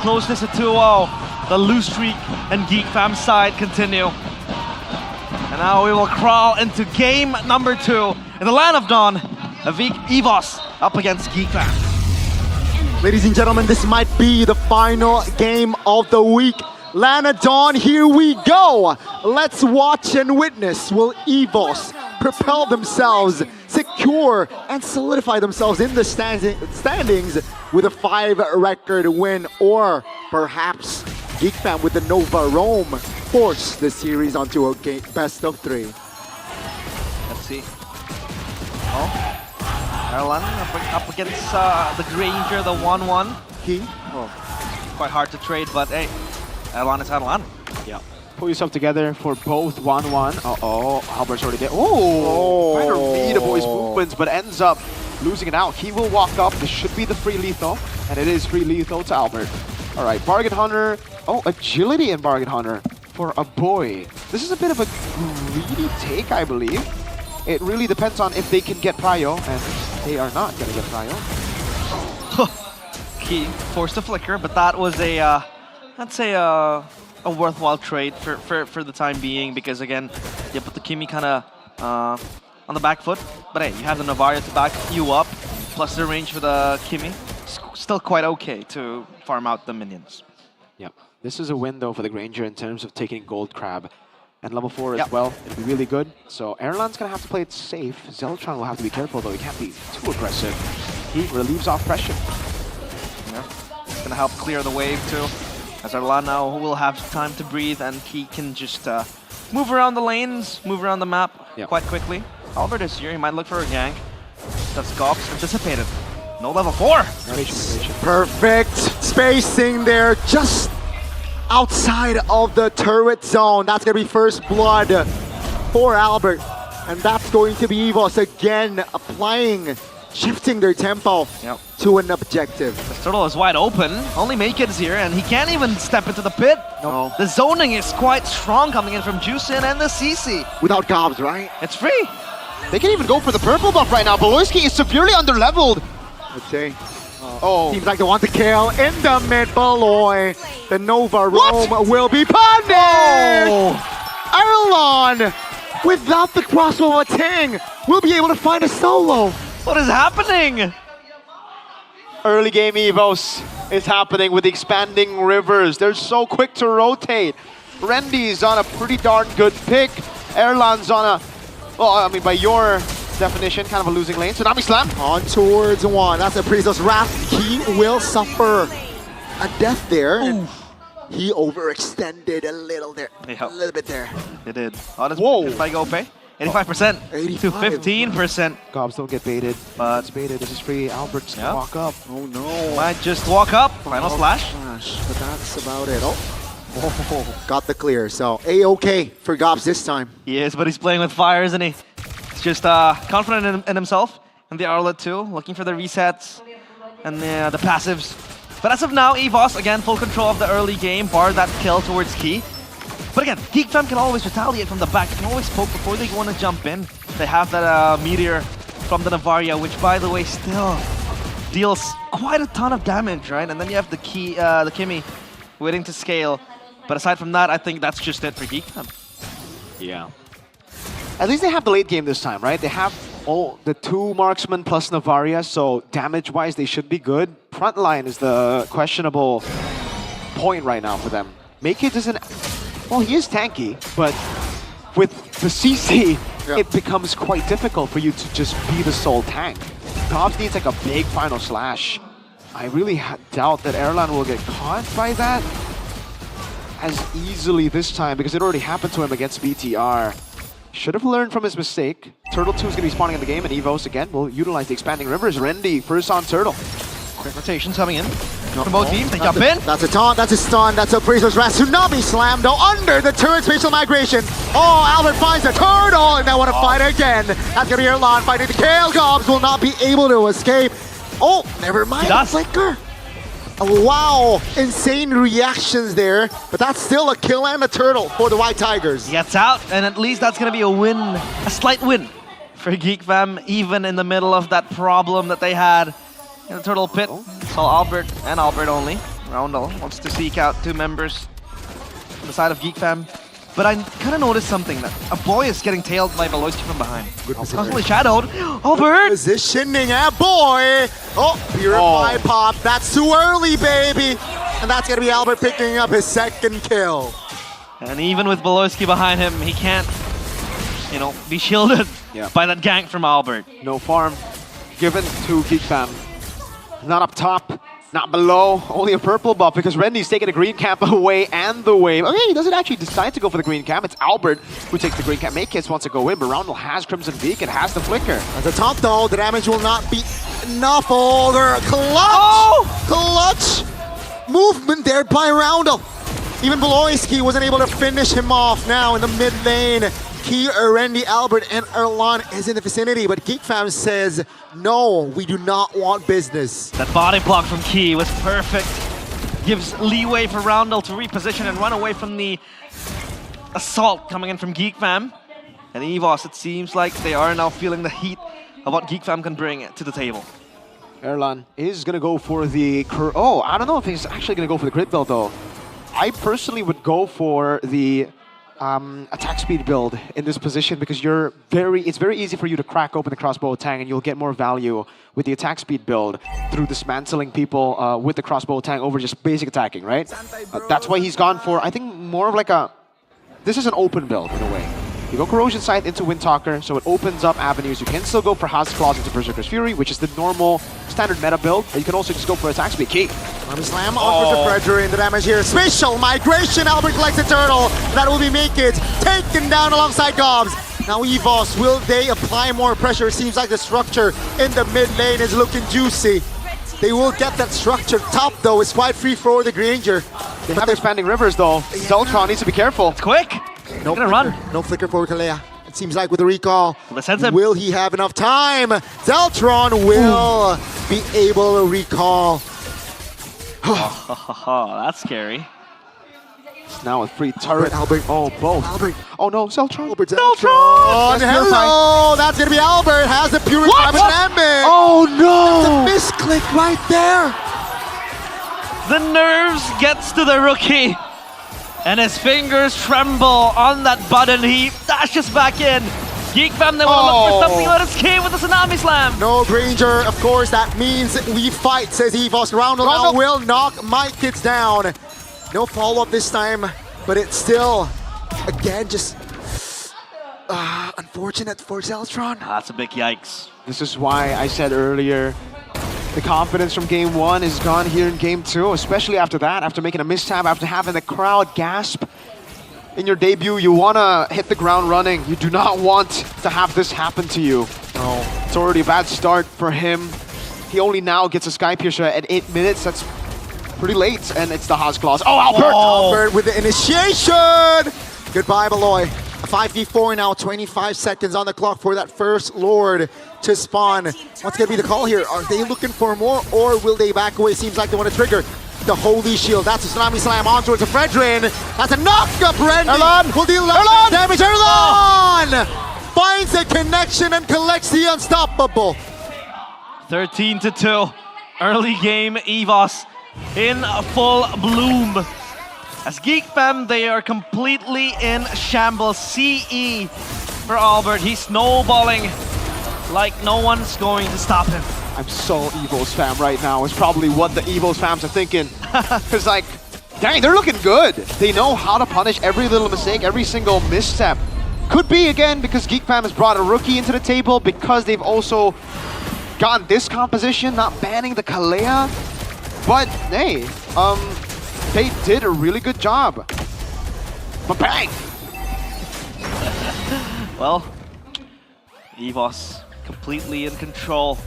close this to 2-0. The lose streak and GEEK FAM side continue. And now we will crawl into game number 2 in the land of Dawn. EVOS up against GEEK FAM. Ladies and gentlemen, this might be the final game of the week. Land of Dawn, here we go. Let's watch and witness. Will EVOS propel themselves, secure and solidify themselves in the standings with a 5-record win, or perhaps GEEK FAM with the Nova Rome force the series onto a best of 3? Let's see. Oh, Erlan up against the Granger, the 1-1. Key. Oh, quite hard to trade, but hey, Erlan is Erlan. Yeah. Pull yourself together for both 1-1. Uh-oh, Albert's already there. Oh, trying to read the boy's movements, but ends up losing it out. He will walk up. This should be the free lethal, and it is free lethal to Albert. All right, Bargain Hunter. Oh, agility in Bargain Hunter for a boy. This is a bit of a greedy take, I believe. It really depends on if they can get Prio, and they are not going to get Prio. Key forced to flicker, but that was a, I'd say a worthwhile trade for the time being, because again, you put the Kimi kind of on the back foot, but hey, you have the Navaria to back you up, plus the range for the Kimi. Still quite okay to farm out the minions. Yeah, this is a win though for the Granger in terms of taking Gold Crab. And level 4 as well, it'll be really good. So Erlan's gonna have to play it safe. Zeltron will have to be careful though, he can't be too aggressive. He relieves off pressure. Yeah, it's gonna help clear the wave too. As Erlan now will have time to breathe, and he can just move around the lanes, move around the map quite quickly. Albert is here, he might look for a gank. That's Gops anticipated. No level 4! Perfect spacing there, just outside of the turret zone. That's going to be first blood for Albert. And that's going to be EVOS again applying, shifting their tempo to an objective. The turtle is wide open. Only Maked's here, and he can't even step into the pit. No. The zoning is quite strong coming in from Juicin and the CC. Without gobs, right? It's free. They can even go for the purple buff right now. Beloyski is severely underleveled. I'd say. Seems like they want to kill in the mid. Beloy. The Nova Rome will be punished! Erlan, without the crossbow of a Ting, will be able to find a solo. What is happening? Early game EVOS is happening with the expanding rivers. They're so quick to rotate. Rendy's on a pretty darn good pick. Erlan's on a, well, I mean, by your definition, kind of a losing lane. Tsunami Slam. On towards 1. That's a Priest's Wrath. He will suffer a death there. He overextended a little there. A little bit there. It did. Whoa. If I go pay. 85% 85. to 15%. Gobs don't get baited. But it's baited. This is free. Albert's gonna walk up. Oh no. Might just walk up. Final slash. But that's about it. Oh. Got the clear. So A-okay for Gobs this time. He is, but he's playing with fire, isn't he? He's just confident in himself. And the Arlet too. Looking for the resets and the passives. But as of now, EVOS, again, full control of the early game, bar that kill towards Key. But again, GEEK FAM can always retaliate from the back. They can always poke before they want to jump in. They have that Meteor from the Navaria, which, by the way, still deals quite a ton of damage, right? And then you have the Kimi waiting to scale. But aside from that, I think that's just it for GEEK FAM. Yeah. At least they have the late game this time, right? They have all the 2 marksmen plus Navaria, so damage-wise, they should be good. Frontline is the questionable point right now for them. Maked isn't... Well, he is tanky, but with the CC, it becomes quite difficult for you to just be the sole tank. Gobs needs like a big final slash. I really doubt that Erlan will get caught by that as easily this time, because it already happened to him against BTR. Should have learned from his mistake. Turtle 2 is going to be spawning in the game, and EVOS again will utilize the expanding rivers. Rendy first on Turtle. Quick rotations coming in from both teams. They jump in. That's a taunt, that's a stun, that's a Priest's Wrath. Tsunami Slam though under the turret spatial migration. Oh, Albert finds the turtle, and they want to fight again. That's going to be Erlan fighting the Kale. Gobs will not be able to escape. Oh, never mind. Flicker. Wow, insane reactions there, but that's still a kill and a turtle for the White Tigers. He gets out, and at least that's going to be a win, a slight win for GEEK FAM, even in the middle of that problem that they had in the turtle pit. Saw Albert and Albert only. Roundel wants to seek out 2 members on the side of GEEK FAM. But I kind of noticed something, that a boy is getting tailed by Beloisky from behind. Constantly shadowed. Albert! Positioning, boy! Oh, Purify pop. That's too early, baby! And that's gonna be Albert picking up his 2nd kill. And even with Beloisky behind him, he can't, be shielded by that gank from Albert. No farm given to GEEK FAM. Not up top, not below, only a purple buff because Rendy's taking a green cap away and the wave. Okay, he doesn't actually decide to go for the green cap. It's Albert who takes the green cap. Makekids wants to go in, but Roundel has Crimson Beacon, has the flicker. At the top though, the damage will not be enough. Oh, they're clutch movement there by Roundel. Even Beloisky wasn't able to finish him off now in the mid lane. Key, Randy, Albert, and Erlan is in the vicinity, but GEEK FAM says, no, we do not want business. That body block from Key was perfect. Gives leeway for Roundel to reposition and run away from the assault coming in from GEEK FAM. And EVOS, it seems like they are now feeling the heat of what GEEK FAM can bring to the table. Erlan is going to go for the... Oh, I don't know if he's actually going to go for the crit build, though. I personally would go for the attack speed build in this position because it's very easy for you to crack open the crossbow tang and you'll get more value with the attack speed build through dismantling people with the crossbow tang over just basic attacking, right? That's why he's gone for, I think, more of like a... This is an open build in a way. You go Corrosion Scythe into Windtalker, so it opens up avenues. You can still go for House Claws into Berserker's Fury, which is the normal standard meta build, but you can also just go for attack speed. Key. Army Slam offers the Predator in the damage here. Spatial Migration, Albert collects a turtle. That will be Makekids taken down alongside Gobs. Now EVOS, will they apply more pressure? It seems like the structure in the mid lane is looking juicy. They will get that structure. Top though is quite free for the Granger. They have expanding rivers though. Deltron needs to be careful. It's quick. No flicker, run. No flicker for Kalea. It seems like with the recall, him. Will he have enough time? Deltron will be able to recall. That's scary. Now a free turret. Albert. Oh, both. Albert. Oh no, Deltron. Albert. Deltron. Hello. That's gonna be Albert. Has the Purify damage. Oh no. The misclick right there. The nerves gets to the rookie. And his fingers tremble on that button. He dashes back in. GEEK FAM, they want to look for something out of his key with the Tsunami Slam. No Granger, of course, that means we fight, says EVOS. Roundel now will knock Makekids down. No follow-up this time, but it's still, again, just unfortunate for Deltron. That's a big yikes. This is why I said earlier, the confidence from game 1 is gone here in game 2, especially after that, after making a mishap, after having the crowd gasp. In your debut, you want to hit the ground running. You do not want to have this happen to you. No. It's already a bad start for him. He only now gets a Sky Piercer at 8 minutes. That's pretty late, and it's the Haas Claws. Oh, Albert! Albert with the initiation! Goodbye, Beloy. A 5v4 now, 25 seconds on the clock for that first Lord to spawn. What's going to be the call here? Are they looking for more, or will they back away? Seems like they want to trigger the Holy Shield. That's a Tsunami Slam on towards the Fredrin. That's a knock-up, Randy. Erlan! Will deal damage. Erlan! Finds the connection and collects the unstoppable. 13-2. Early game, EVOS in full bloom. As GEEK FAM, they are completely in shambles. CE for Albert. He's snowballing like no one's going to stop him. I'm so EVOS fam right now. It's probably what the EVOS fams are thinking. Because like, dang, they're looking good. They know how to punish every little mistake, every single misstep. Could be, again, because GEEK FAM has brought a rookie into the table, because they've also gotten this composition, not banning the Kalea. But, hey, they did a really good job. But bang! Well, EVOS completely in control.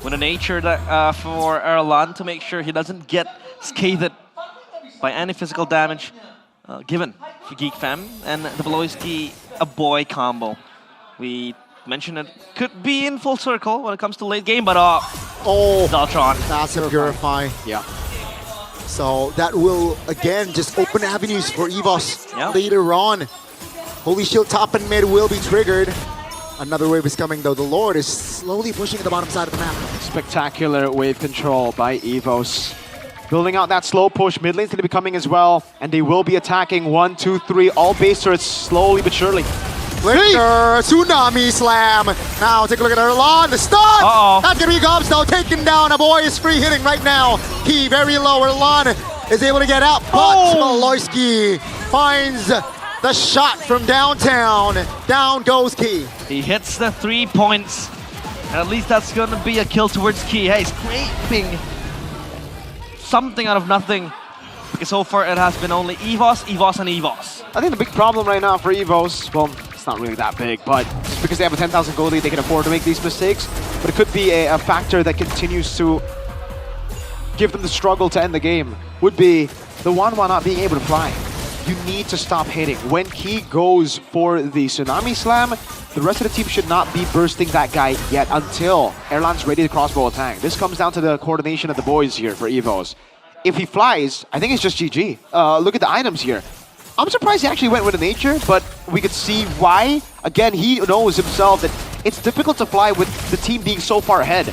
With a nature that, for Erlan to make sure he doesn't get scathed by any physical damage given for GEEK FAM, and the Beloisky a boy combo. We mentioned it could be in full circle when it comes to late game, but Deltron. That's a Purify. Yeah. So that will, again, just open avenues for EVOS later on. Holy Shield top and mid will be triggered. Another wave is coming though. The Lord is slowly pushing at the bottom side of the map. Spectacular wave control by EVOS. Building out that slow push. Mid lane's going to be coming as well. And they will be attacking 1, 2, 3. All base turrets slowly but surely. Flicker, Tsunami Slam. Now take a look at Erlan, the stun! Uh-oh. That's gonna be Gobs now taking down. A boy is free hitting right now. Key very low. Erlan is able to get out, but Maloyski finds the shot from downtown. Down goes Key. He hits the 3 points. And at least that's going to be a kill towards Key. Hey, scraping something out of nothing. Because so far it has been only EVOS, EVOS, and EVOS. I think the big problem right now for EVOS, well, it's not really that big, but just because they have a 10,000 gold lead, they can afford to make these mistakes. But it could be a factor that continues to give them the struggle to end the game, would be the 1-1 not being able to fly. You need to stop hitting. When Key goes for the Tsunami Slam, the rest of the team should not be bursting that guy yet until Erlan's ready to crossbow attack. This comes down to the coordination of the boys here for EVOS. If he flies, I think it's just GG. Look at the items here. I'm surprised he actually went with a nature, but we could see why. Again, he knows himself that it's difficult to fly with the team being so far ahead.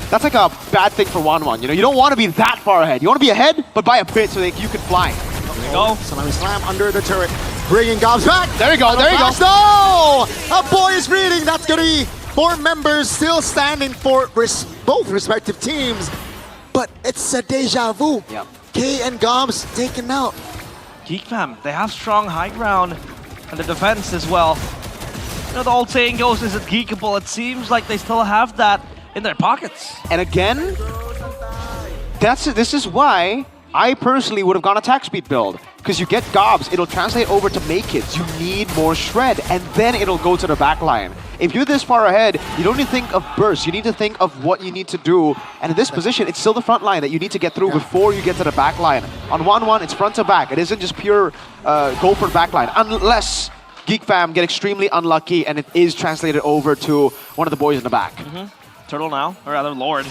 That's like a bad thing for 1-1. You know, you don't want to be that far ahead. You want to be ahead, but by a bit so that you can fly. There we go. Tsunami Slam under the turret. Bringing Gobs back. There you go, there you go. No! A boy is reading. That's going to be 4 members still standing for both respective teams. But it's a deja vu. Yep. K and Gobs taken out. GEEK FAM, they have strong high ground and the defense as well. You know, the old saying goes, is it geekable? It seems like they still have that in their pockets. And again, this is why I personally would have gone attack speed build. Because you get Gobs, it'll translate over to make hits. You need more shred, and then it'll go to the back line. If you're this far ahead, you don't need to think of burst. You need to think of what you need to do. And in this position, it's still the front line that you need to get through before you get to the back line. On 1-1, it's front to back. It isn't just pure go for the back line. Unless GEEK FAM get extremely unlucky and it is translated over to one of the boys in the back. Turtle now, or rather Lord,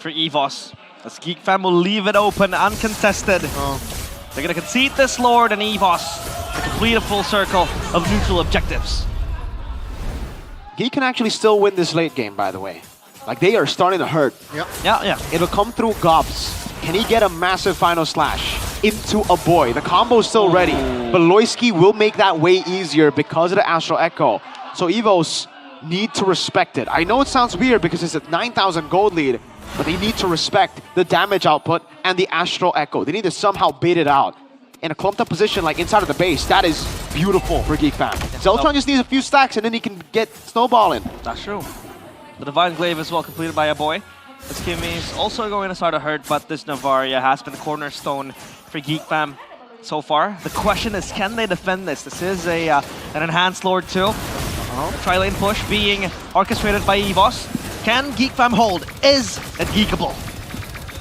for EVOS. As GEEK FAM will leave it open, uncontested. They're going to concede this Lord and EVOS to complete a full circle of neutral objectives. GEEK can actually still win this late game, by the way. Like, they are starting to hurt. Yeah. It'll come through Gobs. Can he get a massive final slash into a boy? The combo's still ready, but Loyski will make that way easier because of the Astral Echo. So EVOS need to respect it. I know it sounds weird because it's a 9,000 gold lead, but they need to respect the damage output and the Astral Echo. They need to somehow bait it out. In a clumped up position like inside of the base, that is beautiful for GEEK FAM. Zeltron just needs a few stacks and then he can get snowballing. That's true. The Divine Glaive is well completed by a boy. This Kimmy is also going to start to hurt, but this Navaria has been the cornerstone for GEEK FAM so far. The question is, can they defend this? This is an enhanced Lord too. The tri-lane push being orchestrated by EVOS. Can GEEK FAM hold? Is it geekable?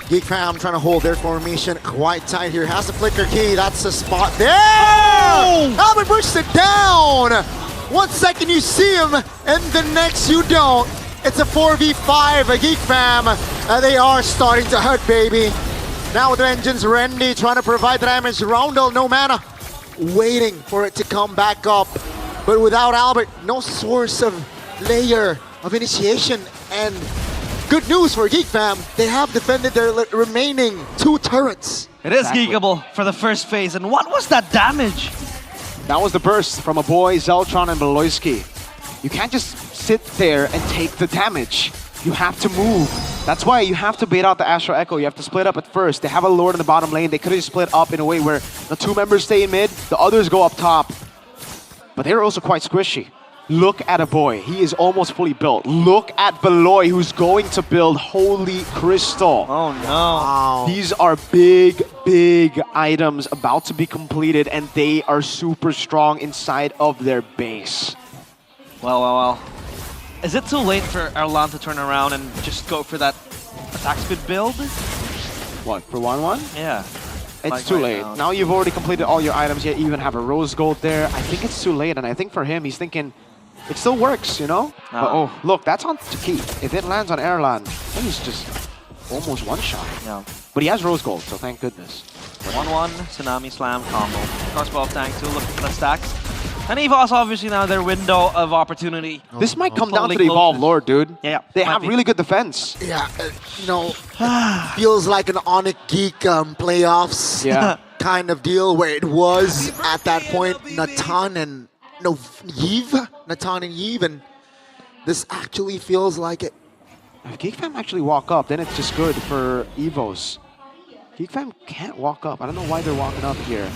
GEEK FAM trying to hold their formation quite tight here. Has the flicker key. That's the spot there. Albert pushes it down. 1 second you see him, and the next you don't. It's a 4v5. GEEK FAM. They are starting to hurt, baby. Now with the engines, Randy trying to provide the damage. Roundel, no mana. Waiting for it to come back up. But without Albert, no source of layer of initiation. And good news for GEEK FAM, they have defended their remaining 2 turrets. It is geekable for the first phase. And what was that damage? That was the burst from a boy, Zeltron and Beloyski. You can't just sit there and take the damage. You have to move. That's why you have to bait out the Astral Echo. You have to split up at first. They have a Lord in the bottom lane. They could have split up in a way where the 2 members stay in mid, the others go up top. But they're also quite squishy. Look at a boy. He is almost fully built. Look at Beloy, who's going to build Holy Crystal. Oh no. Wow. These are big, big items about to be completed, and they are super strong inside of their base. Well. Is it too late for Erlan to turn around and just go for that attack speed build? What, for 1-1? Yeah. It's Like too right late. now. Now you've already completed all your items, yet you even have a rose gold there. I think it's too late, and I think for him, he's thinking, it still works, you know? But oh, look, that's on Taki. If it lands on Erlan, then he's just almost one-shot. Yeah. But he has rose gold, so thank goodness. 1-1, Tsunami Slam combo. Crossbow of Tank 2 looking for the stacks. And EVOS obviously now their window of opportunity. This might come down to Totally the Evolve closes. Lord, dude. Yeah, They might have be. really good defense. Yeah, you know, feels like an Onyx Geek playoffs Yeah. kind of deal where it was at that point Natan and Yves, and this actually feels like it. If GEEK FAM actually walk up, then it's just good for EVOS. GEEK FAM can't walk up. I don't know why they're walking up here.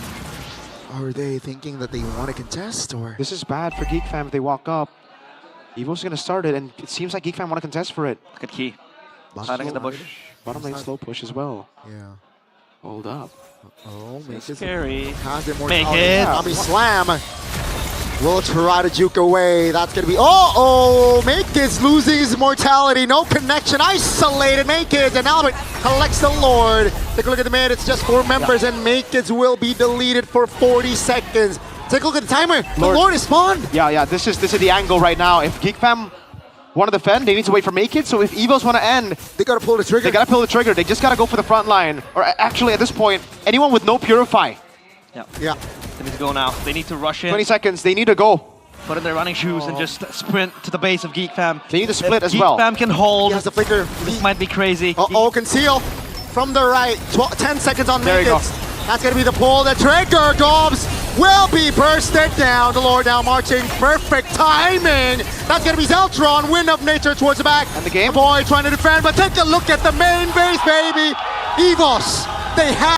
Are they thinking that they want to contest, or? This is bad for GEEK FAM if they walk up. EVOS is going to start it, and it seems like GEEK FAM want to contest for it. Look at Key. Hiding in the bush. Bottom lane slow push as well. Yeah. Hold up. Oh, make it Scary. has it more. Make Oh, it. yeah. Tommy Slam will try to juke away. That's gonna be. Oh, Makeid's losing his mortality. No connection. Isolated Makeid, and Albert collects the Lord. Take a look at the mid. It's just 4 members, and Makeid's will be deleted for 40 seconds. Take a look at the timer. The Lord is spawned. Yeah. This is the angle right now. If GEEK FAM want to defend, they need to wait for Makeid. So if EVOS want to end, They gotta pull the trigger. they gotta pull the trigger. They just gotta go for the front line. Or actually, at this point, anyone with no Purify. Yeah. They need to go now. They need to rush in, 20 seconds. They need to go. put in their running shoes, and just sprint to the base of GEEK FAM. They need to split as GEEK well. FAM can hold. He has the flicker. This might be crazy. Uh-oh, conceal from the right. 10 seconds on There you go. Makeid. That's gonna be the pull. The trigger, Dobbs, will be bursted down. The Lord now marching. Perfect timing. That's gonna be Zeltron. Wind of nature towards the back. And the game? Boy trying to defend, but take a look at the main base, baby. EVOS, they have